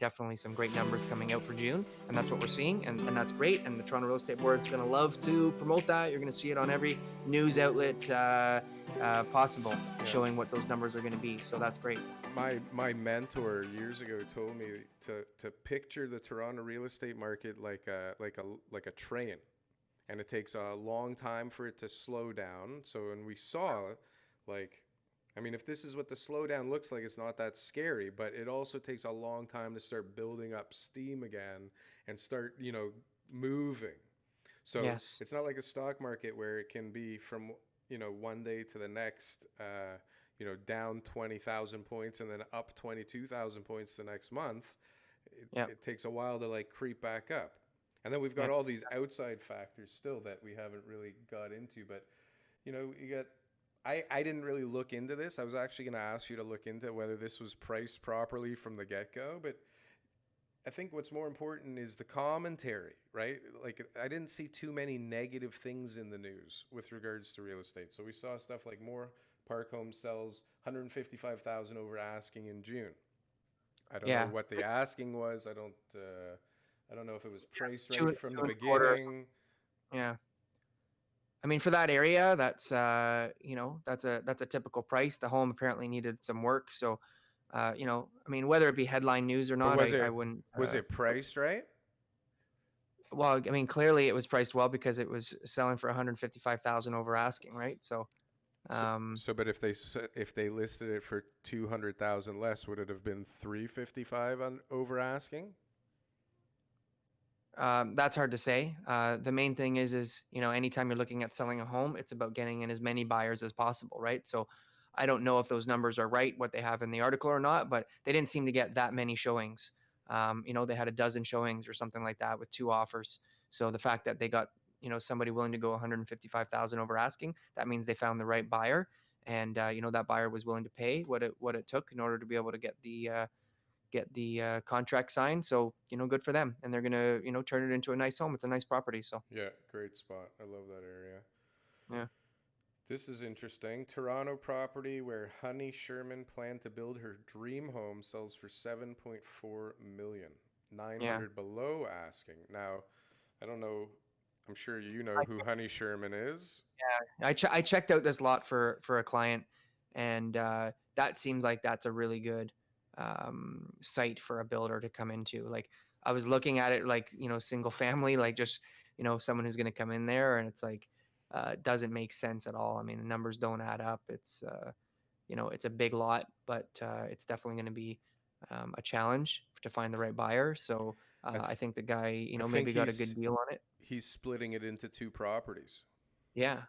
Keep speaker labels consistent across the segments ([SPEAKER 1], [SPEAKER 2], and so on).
[SPEAKER 1] definitely some great numbers coming out for June, and that's what we're seeing, and that's great. And the Toronto Real Estate Board's going to love to promote that. You're going to see it on every news outlet possible,
[SPEAKER 2] Yeah.
[SPEAKER 1] showing what those numbers are going to be. So that's great.
[SPEAKER 2] My mentor years ago told me to picture the Toronto real estate market like a train, and it takes a long time for it to slow down. So when we saw, like, I mean, if this is what the slowdown looks like, it's not that scary, but it also takes a long time to start building up steam again and start, moving. So
[SPEAKER 1] Yes.
[SPEAKER 2] it's not like a stock market where it can be from, one day to the next, down 20,000 points and then up 22,000 points the next month.
[SPEAKER 1] Yeah.
[SPEAKER 2] It takes a while to like creep back up. And then we've got
[SPEAKER 1] Yeah.
[SPEAKER 2] all these outside factors still that we haven't really got into. But, you got, I didn't really look into this. I was actually going to ask you to look into whether this was priced properly from the get go. But I think what's more important is the commentary, right? Like, I didn't see too many negative things in the news with regards to real estate. So we saw stuff like more Park Home sells 155,000 over asking in June. I don't know
[SPEAKER 1] Yeah.
[SPEAKER 2] what the asking was. I don't know if it was priced right
[SPEAKER 1] Two,
[SPEAKER 2] from the
[SPEAKER 1] two and a quarter.
[SPEAKER 2] beginning.
[SPEAKER 1] Yeah. I mean, for that area, that's a typical price. The home apparently needed some work, so I mean, whether it be headline news or
[SPEAKER 2] But
[SPEAKER 1] not,
[SPEAKER 2] was
[SPEAKER 1] I
[SPEAKER 2] it
[SPEAKER 1] wouldn't.
[SPEAKER 2] was it priced right?
[SPEAKER 1] Well, I mean, clearly it was priced well because it was selling for 155,000 over asking, right? So,
[SPEAKER 2] So,
[SPEAKER 1] um,
[SPEAKER 2] but if they listed it for 200,000 less, would it have been 355 on over asking?
[SPEAKER 1] that's hard to say. The main thing is anytime you're looking at selling a home, it's about getting in as many buyers as possible, right? So, I don't know if those numbers are right, what they have in the article or not, but they didn't seem to get that many showings. They had a dozen showings or something like that with two offers. So the fact that they got somebody willing to go 155,000 over asking, that means they found the right buyer, and that buyer was willing to pay what it took in order to be able to get the contract signed. So, good for them. And they're going to, turn it into a nice home. It's a nice property. So,
[SPEAKER 2] Yeah, great spot. I love that area.
[SPEAKER 1] yeah.
[SPEAKER 2] This is interesting. Toronto property where Honey Sherman planned to build her dream home sells for 7.4 million.
[SPEAKER 1] Yeah.
[SPEAKER 2] 900 below asking. Now, I don't know. I'm sure you know
[SPEAKER 1] I,
[SPEAKER 2] who Honey Sherman is.
[SPEAKER 1] I checked out this lot for a client, and that seems like that's a really good site for a builder to come into. Like, I was looking at it like, single family, like just, someone who's going to come in there, and it's like, it doesn't make sense at all. I mean, the numbers don't add up. It's a big lot, but it's definitely going to be a challenge to find the right buyer. So
[SPEAKER 2] I, th-
[SPEAKER 1] I think the guy,
[SPEAKER 2] I think
[SPEAKER 1] maybe got a good deal on it.
[SPEAKER 2] he's splitting it into two properties.
[SPEAKER 1] Yeah.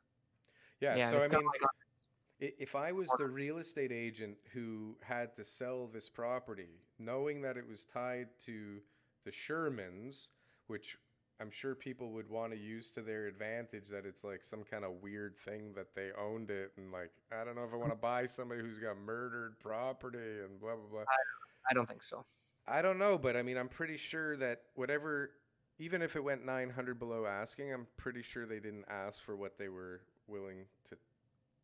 [SPEAKER 2] Yeah,
[SPEAKER 1] Yeah. And
[SPEAKER 2] so
[SPEAKER 1] it's
[SPEAKER 2] I
[SPEAKER 1] kind
[SPEAKER 2] mean,
[SPEAKER 1] of like
[SPEAKER 2] if I was the real estate agent who had to sell this property, knowing that it was tied to the Shermans, which I'm sure people would want to use to their advantage, that it's like some kind of weird thing that they owned it, and like, I don't know if I want to buy somebody who's got murdered property and blah blah blah.
[SPEAKER 1] I don't think so.
[SPEAKER 2] I don't know, but I mean, I'm pretty sure that whatever, even if it went 900 below asking, I'm pretty sure they didn't ask for what they were willing to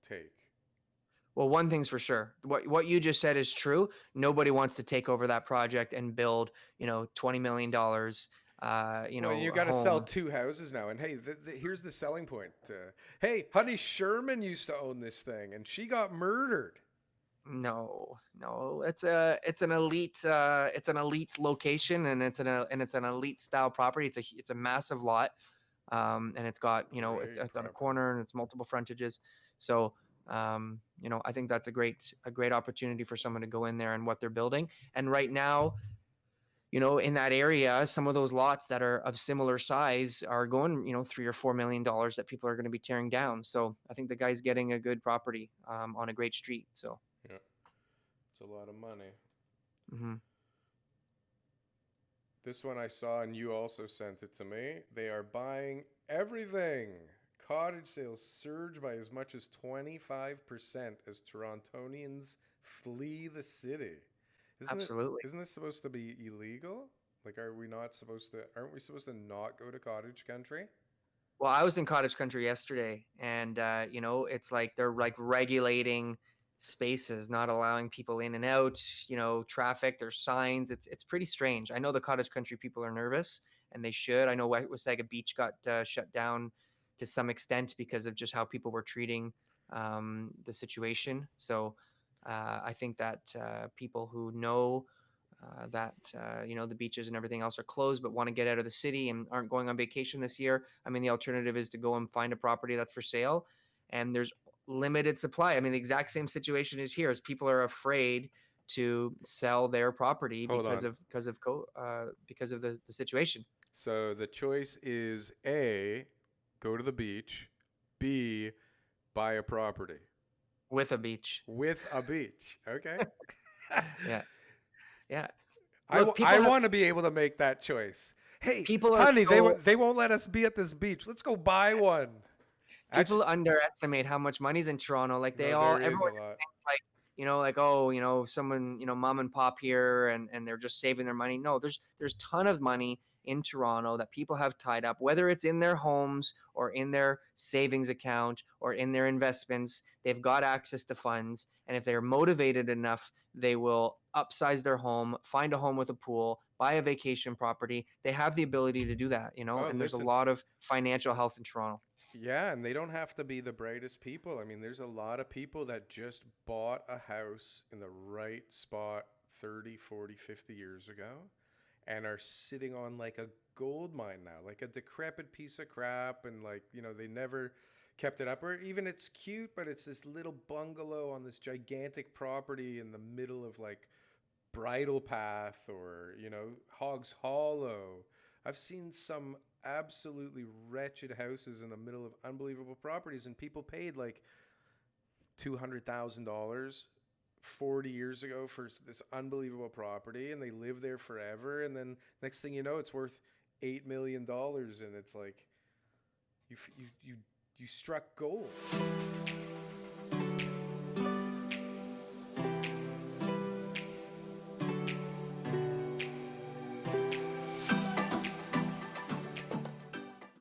[SPEAKER 2] take.
[SPEAKER 1] Well, one thing's for sure. What you just said is true. Nobody wants to take over that project and build, $20 million,
[SPEAKER 2] Well, you
[SPEAKER 1] a
[SPEAKER 2] got to sell
[SPEAKER 1] home.
[SPEAKER 2] two houses now. And hey, here's the selling point. Hey, Honey Sherman used to own this thing, and she got murdered.
[SPEAKER 1] No, no, it's an elite location, and it's an elite style property. It's a massive lot, and it's got
[SPEAKER 2] Great
[SPEAKER 1] it's on a
[SPEAKER 2] property.
[SPEAKER 1] corner, and it's multiple frontages. So, I think that's a great opportunity for someone to go in there and what they're building. And right now, in that area, some of those lots that are of similar size are going, $3 or $4 million that people are going to be tearing down. So I think the guy's getting a good property on a great street. So,
[SPEAKER 2] Yeah, it's a lot of money.
[SPEAKER 1] mhm.
[SPEAKER 2] This one I saw, and you also sent it to me. They are buying everything. Cottage sales surge by as much as 25% as Torontonians flee the city. Isn't it?
[SPEAKER 1] Absolutely.
[SPEAKER 2] Isn't this supposed to be illegal? Like, aren't we supposed to not go to cottage country?
[SPEAKER 1] Well, I was in cottage country yesterday, and it's like they're like regulating spaces, not allowing people in and out, traffic, there's signs. It's pretty strange. I know the cottage country people are nervous, and they should. I know Wasaga Beach got shut down to some extent because of just how people were treating the situation. So I think that people who know that the beaches and everything else are closed, but want to get out of the city and aren't going on vacation this year. I mean, the alternative is to go and find a property that's for sale, and there's limited supply. I mean, the exact same situation is here. As people are afraid to sell their property
[SPEAKER 2] Hold on.
[SPEAKER 1] because of the situation
[SPEAKER 2] So the choice is A, go to the beach, B, buy a property
[SPEAKER 1] with a beach.
[SPEAKER 2] with a beach. Okay.
[SPEAKER 1] Yeah, yeah.
[SPEAKER 2] I,
[SPEAKER 1] Look,
[SPEAKER 2] w- I want to be able to make that choice. Hey,
[SPEAKER 1] people are
[SPEAKER 2] honey,
[SPEAKER 1] so
[SPEAKER 2] they won't let us be at this beach. Let's go buy one. Actually,
[SPEAKER 1] people underestimate how much money's in Toronto. Like
[SPEAKER 2] no, there is a
[SPEAKER 1] everyone
[SPEAKER 2] lot.
[SPEAKER 1] thinks like, like, oh, someone, mom and pop here and they're just saving their money. No, there's ton of money in Toronto that people have tied up, whether it's in their homes or in their savings account or in their investments. They've got access to funds, and if they're motivated enough, they will upsize their home, find a home with a pool, buy a vacation property. They have the ability to do that,
[SPEAKER 2] Oh,
[SPEAKER 1] and there's a
[SPEAKER 2] listen.
[SPEAKER 1] lot of financial health in Toronto.
[SPEAKER 2] Yeah, and they don't have to be the brightest people. I mean, there's a lot of people that just bought a house in the right spot 30, 40, 50 years ago and are sitting on like a gold mine now, like a decrepit piece of crap. And like, they never kept it up. Or even it's cute, but it's this little bungalow on this gigantic property in the middle of like Bridle Path or, Hogs Hollow. I've seen some absolutely wretched houses in the middle of unbelievable properties, and people paid like $200,000 40 years ago for this unbelievable property, and they live there forever. And then next thing you know, it's worth $8 million, and it's like you struck gold.